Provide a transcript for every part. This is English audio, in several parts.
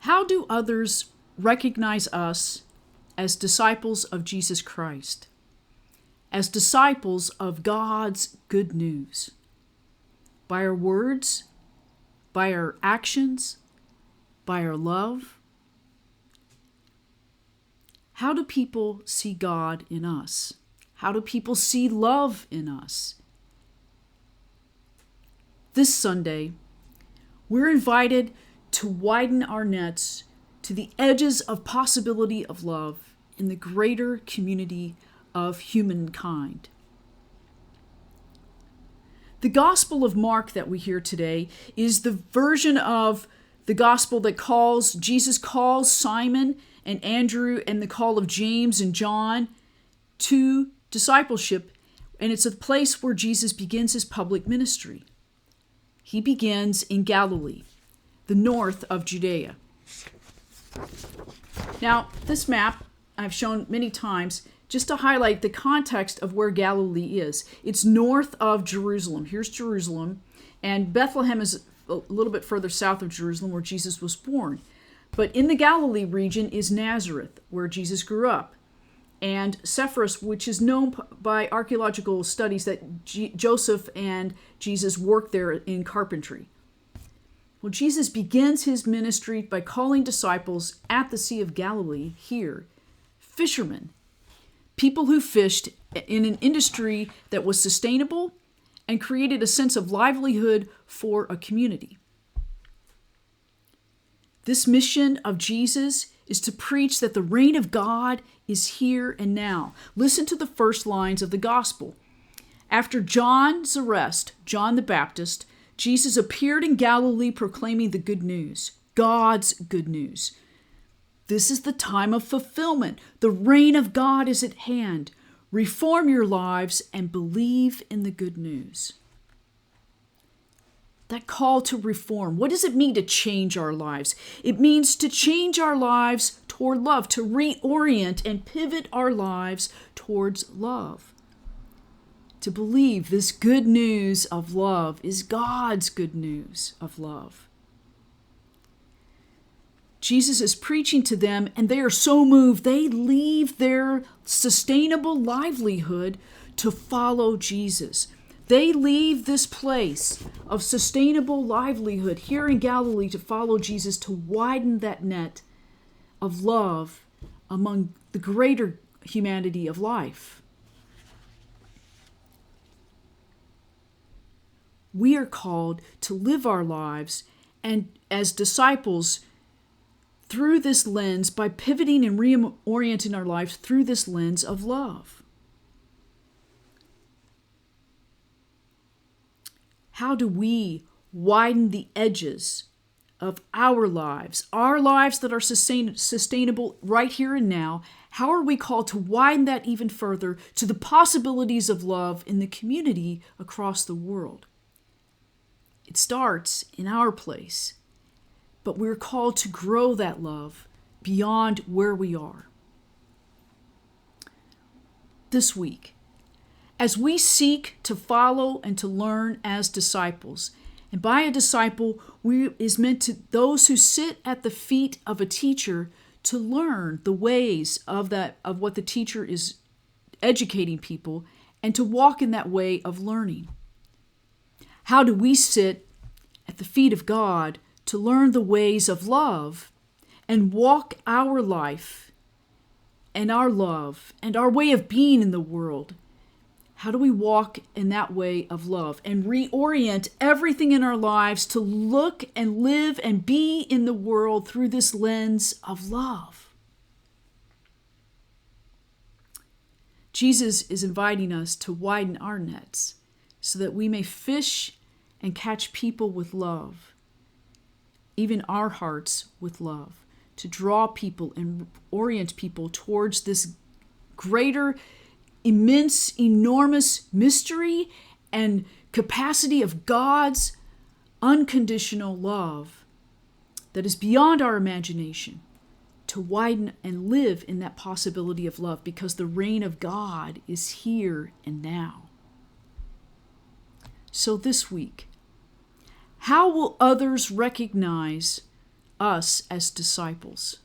How do others recognize us as disciples of Jesus Christ, as disciples of God's good news? By our words, by our actions, by our love? How do people see God in us? How do people see love in us? This Sunday, we're invited to widen our nets to the edges of possibility of love in the greater community of humankind. The Gospel of Mark that we hear today is the version of the gospel that Jesus calls Simon and Andrew and the call of James and John to discipleship, and it's a place where Jesus begins his public ministry. He begins in Galilee, the north of Judea. Now, this map I've shown many times just to highlight the context of where Galilee is. It's north of Jerusalem. Here's Jerusalem, and Bethlehem is a little bit further south of Jerusalem where Jesus was born. But in the Galilee region is Nazareth, where Jesus grew up, and Sepphoris, which is known by archaeological studies that Joseph and Jesus worked there in carpentry. Well, Jesus begins his ministry by calling disciples at the Sea of Galilee here, fishermen, people who fished in an industry that was sustainable and created a sense of livelihood for a community. This mission of Jesus is to preach that the reign of God is here and now. Listen to the first lines of the gospel. After John's arrest, John the Baptist, Jesus appeared in Galilee proclaiming the good news, God's good news. This is the time of fulfillment. The reign of God is at hand. Reform your lives and believe in the good news. That call to reform, what does it mean to change our lives? It means to change our lives toward love, to reorient and pivot our lives towards love. To believe this good news of love is God's good news of love. Jesus is preaching to them, and they are so moved, they leave their sustainable livelihood to follow Jesus. They leave this place of sustainable livelihood here in Galilee to follow Jesus, to widen that net of love among the greater humanity of life. We are called to live our lives and as disciples through this lens, by pivoting and reorienting our lives through this lens of love. How do we widen the edges of our lives that are sustainable right here and now? How are we called to widen that even further to the possibilities of love in the community across the world? It starts in our place, but we're called to grow that love beyond where we are. This week, as we seek to follow and to learn as disciples, and by a disciple is meant to those who sit at the feet of a teacher to learn the ways of what the teacher is educating people, and to walk in that way of learning. How do we sit at the feet of God to learn the ways of love and walk our life and our love and our way of being in the world? How do we walk in that way of love and reorient everything in our lives to look and live and be in the world through this lens of love? Jesus is inviting us to widen our nets so that we may fish and catch people with love, even our hearts with love, to draw people and orient people towards this greater, immense, enormous mystery and capacity of God's unconditional love that is beyond our imagination, to widen and live in that possibility of love, because the reign of God is here and now. So this week, how will others recognize us as disciples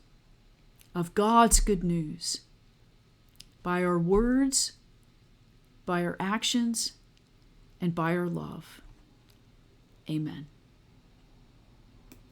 of God's good news by our words, by our actions, and by our love. Amen.